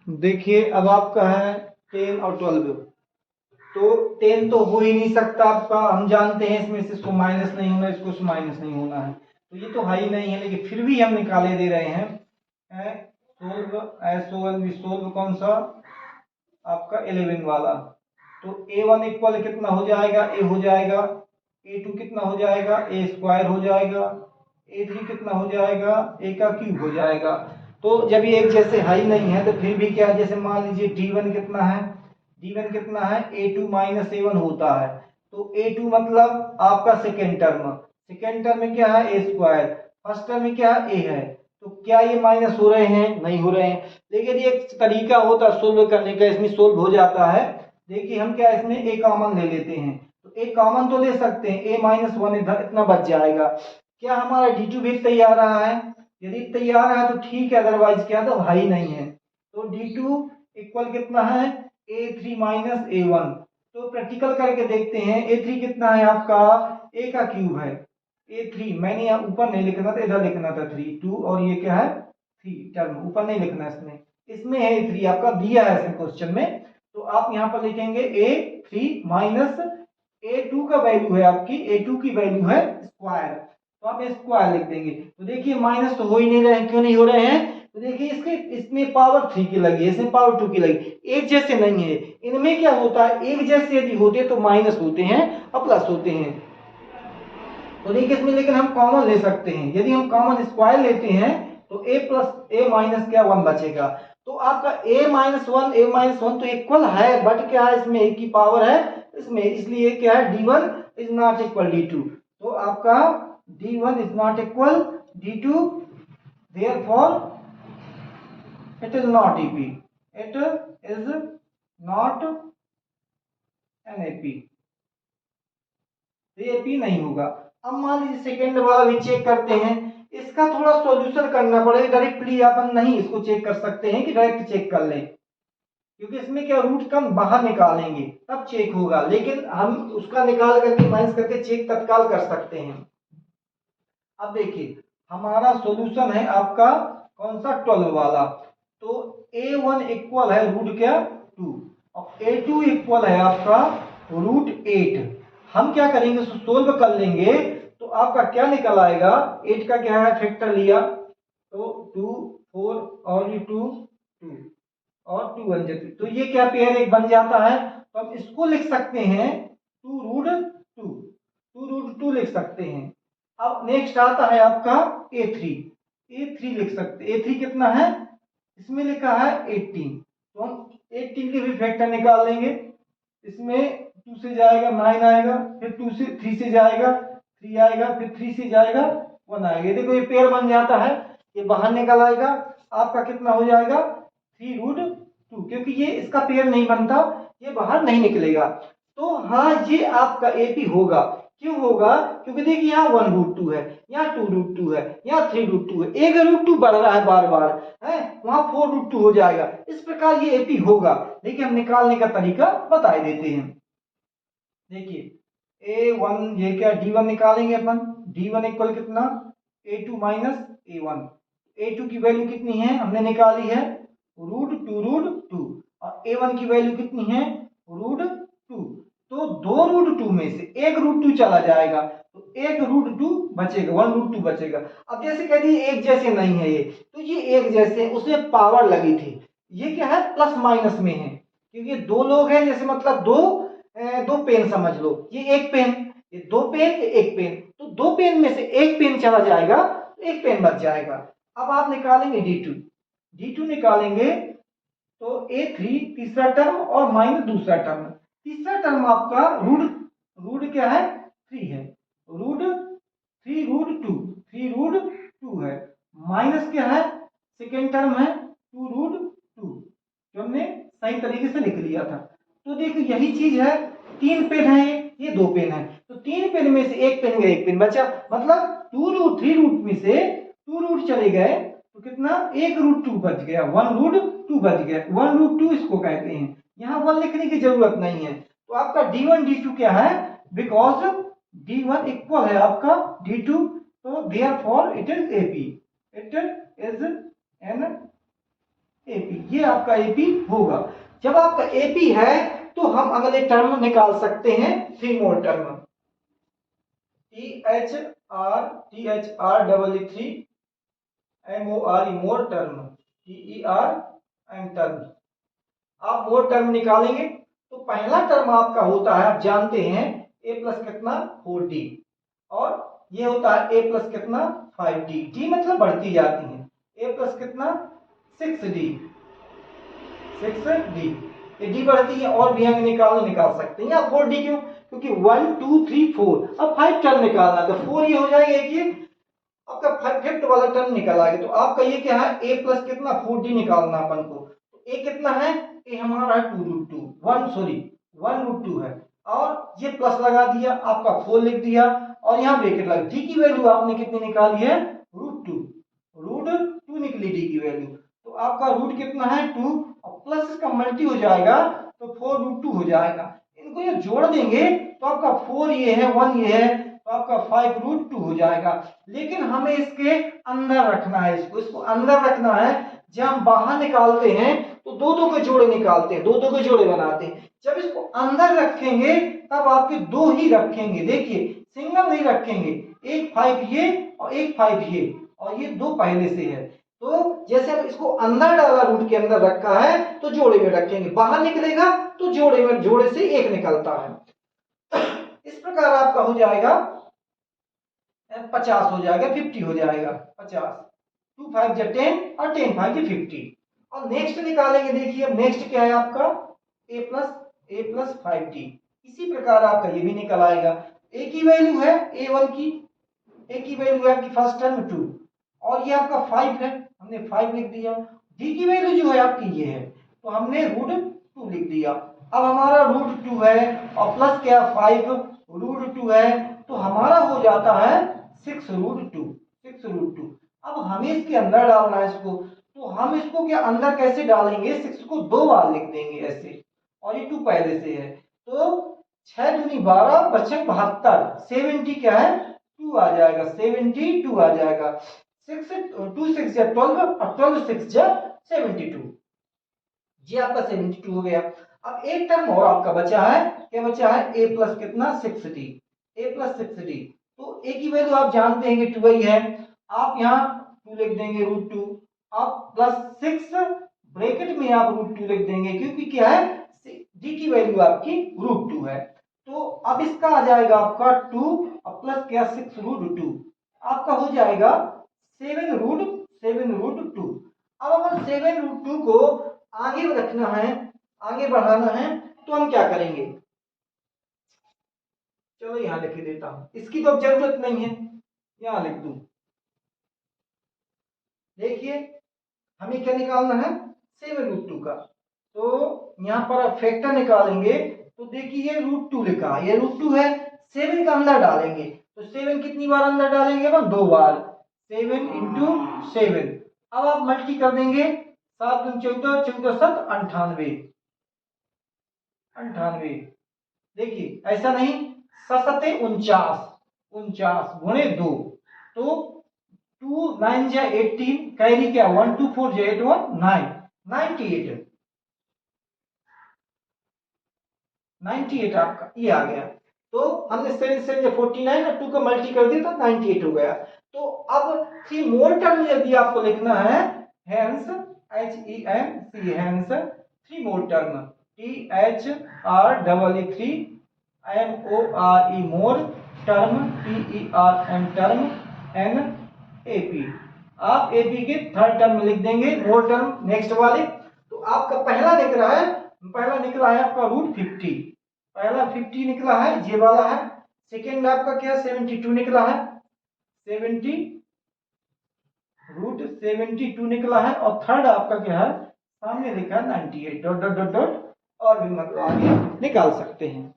देखिए अब आपका है 10 और 12, तो 10 तो हो ही नहीं सकता आपका, हम जानते हैं इसमें से इसको माइनस नहीं होना, इसको माइनस नहीं होना है, तो ये तो हाई नहीं है, लेकिन फिर भी हम निकाले दे रहे हैं। सोल्व कौन सा आपका 11 वाला, तो a1 इक्वल कितना हो जाएगा, a हो जाएगा, a2 कितना हो जाएगा, a स्क्वायर हो जाएगा, a3 कितना हो जाएगा, a का क्यूब हो जाएगा। तो जब ये एक जैसे हाई नहीं है तो फिर भी क्या, जैसे मान लीजिए d1 कितना है, d1 कितना है, a2 माइनस a1 होता है, तो a2 मतलब आपका सेकेंड टर्म में क्या है, a स्क्वायर, फर्स्ट टर्म में क्या है, a है, तो क्या ये माइनस हो रहे हैं, नहीं हो रहे हैं। लेकिन ये एक तरीका होता है सोल्व करने का, इसमें सोल्व हो जाता है। देखिए हम क्या इसमें a कॉमन ले लेते हैं, तो a कॉमन तो ले सकते हैं, a माइनस 1 इधर इतना बच जाएगा। क्या हमारा d2 भी तैयार रहा है, यदि तैयार है तो ठीक है, अदरवाइज क्या तो हाई नहीं है। तो d2 इक्वल कितना है, a3 माइनस a1। तो प्रैक्टिकल करके देखते हैं, a3 कितना है आपका, a का क्यूब है, a3 मैंने यहाँ ऊपर नहीं लिखना था, इधर लिखना था 3 2, और ये क्या है 3 टर्म, ऊपर नहीं लिखना इसमें, इसमें है 3 आपका दिया है इसमें क्वेश्चन में, तो आप यहाँ पर लिखेंगे a3 माइनस a2 का वैल्यू है आपकी, a2 की वैल्यू है स्क्वायर, तो आप स्क्वायर लिख देंगे। तो देखिए माइनस तो हो ही नहीं रहे, क्यों नहीं हो रहे हैं, तो देखिए इसके इसमें पावर 3 की लगी है, इसमें पावर 2 की लगी, एक जैसे नहीं है। इनमें क्या होता है, एक जैसे यदि होते तो माइनस होते हैं और प्लस होते हैं, तो देखिए इसमें लेकिन हम कॉमन ले सकते हैं, यदि हम कॉमन स्क्वायर लेते हैं तो a प्लस a माइनस क्या 1 बचेगा। तो आपका a माइनस वन तो इक्वल है, बट क्या है इसमें a की पावर है इसमें, इसलिए क्या है d1 is not equal d2, तो आपका d1 is not equal d2, therefore it is not ep, it is not an ap, तो ap नहीं होगा। अब मान लीजिए सेकेंड वाला भी चेक करते हैं, इसका थोड़ा सॉल्यूशन करना पड़ेगा, डायरेक्टली अपन नहीं इसको चेक कर सकते हैं कि डायरेक्ट चेक कर लें, क्योंकि इसमें क्या रूट का बाहर निकालेंगे तब चेक होगा, लेकिन हम उसका निकाल करके माइनस करके चेक तत्काल कर सकते हैं। अब देखिए हमारा सॉल्यूशन है आपका कौन सा 12 वाला, तो a1 इक्वल है रूट क्या 2 और a2 इक्वल है आपका रूट 8। हम क्या करेंगे, सोल्व कर लेंगे तो आपका क्या निकल आएगा, 8 का क्या है फैक्टर लिया तो 2 4 और ये 2 2 और 2 बन जाते, तो ये क्या पेयर एक बन जाता है, तो हम इसको लिख सकते हैं 2 रूट 2 लिख सकते हैं। अब नेक्स्ट आता है आपका a3 लिख सकते, a3 कितना है, इसमें लिखा है 18, तो हम 18 के भी फैक्टर निकाल लेंगे, इसमें 2 से जाएगा 9 आएगा, फिर 2 से 3 से जाएगा 3 आएगा, फिर 3 से जाएगा 1 आएगा, देखो ये पेयर बन जाता है, ये बाहर निकल आएगा, आपका कितना हो जाएगा 3 रूट 2, क्योंकि ये इसका पेयर नहीं बनता, ये बाहर नहीं निकलेगा। तो हाँ ये आपका एपी होगा, क्यों होगा, क्योंकि देखिए यहाँ 1 रूट 2 है, यहाँ 2 रूट 2 है, यहाँ 3 रूट 2 है, एक रूट 2 बढ़ रहा है बार बार है, वहां 4 रूट 2 हो जाएगा, इस प्रकार ये एपी होगा। देखिए हम निकालने का तरीका बता देते हैं। देखिए a1 ये क्या d1 निकालेंगे अपन, d1 इक्वल कितना a2 माइनस a1, a2 की वैल्यू कितनी है हमने निकाली है रूट 2 और a1 की वैल्यू कितनी है रूट 2, तो 2 रूट 2 में से एक रूट 2 चला जाएगा, तो एक रूट 2 बचेगा, 1 रूट 2 बचेगा। अब जैसे कह दिए एक जैसे नहीं है ये, तो ये एक जैसे उसमें पावर लगी थी, ये क्या है प्लस माइनस में है, क्योंकि दो लोग हैं, जैसे मतलब दो पेन समझ लो, ये एक पेन, ये दो पेन, ये एक पेन, तो दो पेन में से एक पेन चला जाएगा, एक पेन बच जाएगा। अब आप निकालेंगे d2 निकालेंगे तो a3 तीसरा टर्म और माइनस दूसरा टर्म, तीसरा टर्म आपका रूट क्या है 3 है, रूट 3 रूट 2 है, माइनस क्या है सेकेंड टर्म है 2 रूट 2, जो हमने सही तरीके से लिख लिया था। तो देखिए यही चीज है, 3 पेन है, ये 2 पेन है, तो 3 पेन में से एक पेन गया, एक पेन बचा, मतलब 3 रूट में से 2 रूट चले गए, तो कितना 1 रूट 2 बच गया, 1 रूट 2 बच गया, 1 रूट 2 इसको कहते हैं, यहाँ 1 लिखने की जरूरत नहीं है। तो आपका d1 d2 क्या है, बिकॉज d1 इक्वल है आपका d2, तो therefore it is ap, it is an AP, ये आपका एपी होगा। जब आपका एपी है तो हम अगले टर्म निकाल सकते हैं, 3 मोर term, THR double E 3 MORE मोर टर्म, TERM टर्म। आप मोर टर्म निकालेंगे तो पहला टर्म आपका होता है, आप जानते हैं, a प्लस कितना 4d, और ये होता है a प्लस कितना 5d, d मतलब बढ़ती जाती है, a प्लस कितना 6d, 6d, ये d बढ़ती है, और भी हम निकाल सकते हैं। आप 4d क्यों, क्योंकि 1 2 3 4, अब 5 टर्म निकालना, तो 4 ये हो जाएगा, एक ये आपका फिफ्थ वाला टर्म निकल आएगा। तो आपका ये क्या है, a प्लस कितना 4d निकालना अपन को, तो a कितना है, a हमारा है 2√2, 1√2 है, और ये प्लस लगा दिया, आपका 4 लिख दिया, और यहाँ ब्रैकेट लगा, d की वैल्यू आपने कितनी निकाली है, √2 निकली d की वैल्यू, तो आपका रूट कितना है 2, और प्लस इसका मल्टी हो जाएगा तो 4√2 हो जाएगा। इनको ये जोड़ देंगे तो आपका 4 ये है, 1 ये है, तो आपका 5√2 हो जाएगा। लेकिन हमें इसके अंदर रखना है, इसको अंदर रखना है। जब हम बाहर निकालते हैं तो दो दो के जोड़े निकालते हैं, दो दो के जोड़े बनाते हैं। जब इसको अंदर रखेंगे तब आपके दो ही रखेंगे, देखिए सिंगल नहीं रखेंगे, एक 5 ये और एक 5 ये, और ये दो पहले से है। तो जैसे हम इसको अंदर डाला, रूट के अंदर रखा है तो जोड़े में रखेंगे, बाहर निकलेगा तो जोड़े से एक निकलता है। इस प्रकार आपका हो जाएगा 50 हो जाएगा, 50 हो जाएगा, 50, 2 5 जा 10 और 10 5 जा 50। और नेक्स्ट निकालेंगे, देखिए अब नेक्स्ट क्या है आपका a प्लस 5d। इसी प्रकार आपका ये भी निकल आएगा। a की वैल्यू है a1 की, a की वैल्यू है आपकी फर्स्ट टर्म 2, और ये आपका 5 है, हमने 5 लिख दिया। d की वैल्यू जो है आपकी ये है, तो हमने √2 लिख दिया। अब हमारा √2 है और प्लस क्या 5 √2 है, तो हमारा हो जाता है 6√2। अब हमें इसके अंदर डालना है इसको, तो हम इसको क्या अंदर कैसे डालेंगे, 6 को 2 बार लिख देंगे ऐसे, और ये 2 पहले से है, तो 6 दूनी 12 बचे 72, 70 क्या है 2 आ जाएगा, 72 आ जाएगा। 2 6 जा 12 और 12 6 जा 72, ये आपका 72 हो गया। अब एक टर्म और आपका बचा है, क्या बचा है, a प्लस कितना 6d, a प्लस 6d। तो a की वैल्यू आप जानते हैं कि 2 ही है, आप यहाँ 2 लिख देंगे √2, आप प्लस 6 ब्रैकेट में आप √2 लिख देंगे, क्योंकि क्या है d की वैल्यू आपकी √2 है। तो अब इसका आ जाएगा आपका 2 और प्लस क्या 6√2, आपका हो जाएगा 7√2। अब अपन 7√2 को आगे रखना है, आगे बढ़ाना है, तो हम क्या करेंगे, चलो यहां लिख देता हूं, इसकी तो अब जरूरत नहीं है, यहां लिख दूं। देखिए हमें क्या निकालना है 7√2 का, तो यहां पर फैक्टर निकालेंगे, तो देखिए ये √2 लिखा है, ये √2 है, 7 का अंदर डालेंगे, तो 7 कितनी बार अंदर डालेंगे अपन, 2 बार, 7 इंटू 7। अब आप मल्टी कर देंगे, 7 दूनी 14, 14 7 98, 98। देखिए ऐसा नहीं, 7 49, 49 गुणे 2, तो 2 9 जा 18, कैरी क्या 1 2 4 जा 8 1 9, 98 आपका ये आ गया। तो हमने 7 7 जा 49 और 2 का मल्टी कर दिया तो 98 हो गया। तो अब 3 मोर टर्म यदि आपको लिखना है, हेंस HENC हेंस 3 मोर टर्म, THR3 MORE मोर टर्म, TERM टर्म, NAP। आप AP के थर्ड टर्म में लिख देंगे मोर टर्म नेक्स्ट वाले। तो आपका पहला निकला है आपका √50, पहला 50 निकला है, ये वाला है। सेकेंड आपका क्या 72 निकला है, 70 √72 निकला है, और थर्ड आपका क्या है, सामने लिखा है 98 डॉट डॉट डॉट डॉट, और भी मतलब आगे निकाल सकते हैं।